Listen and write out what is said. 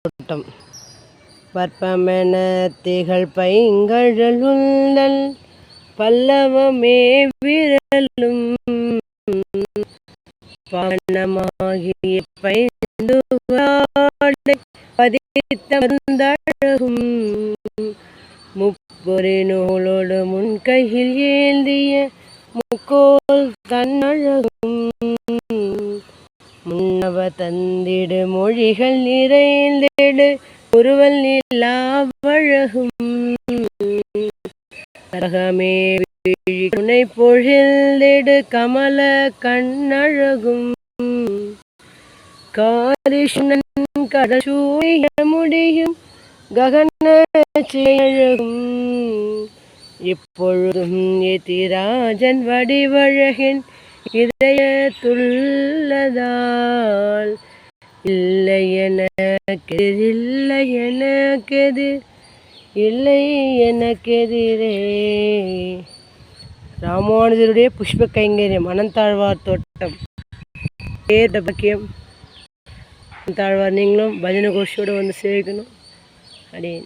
தோட்டம் பற்பமென திகழ் பைங்கழலுள்ளல் பல்லவமே விரலும் பானமாகிய பைந்துவாடை பதித்த மருந்தழகும் முப்பொரு நூலோடு முன்கையில் ஏந்திய முக்கோல் தன்னழகும் முன்னவ தந்திடு மொழிகள் நிறைந்திடு ஒருவல் நிலாவழகும் நரகமே துணை பொழிந்திடு கமல கண்ணழகும் காரிஷ்ணன் கடல் சூழிய முடியும் ககன செயழகும் இப்பொழுதும் எதிராஜன் வடிவழகின் இதயத்துள்ளதால் இல்லை எனக்கெதிரே. ராமானுஜருடைய புஷ்ப கைங்கரியம் அனந்தாழ்வார் தோட்டம் பேர் பாக்கியம். தாழ்வார் நீங்களும் பஜனை கோஷியோடு வந்து சேவிக்கணும். அடே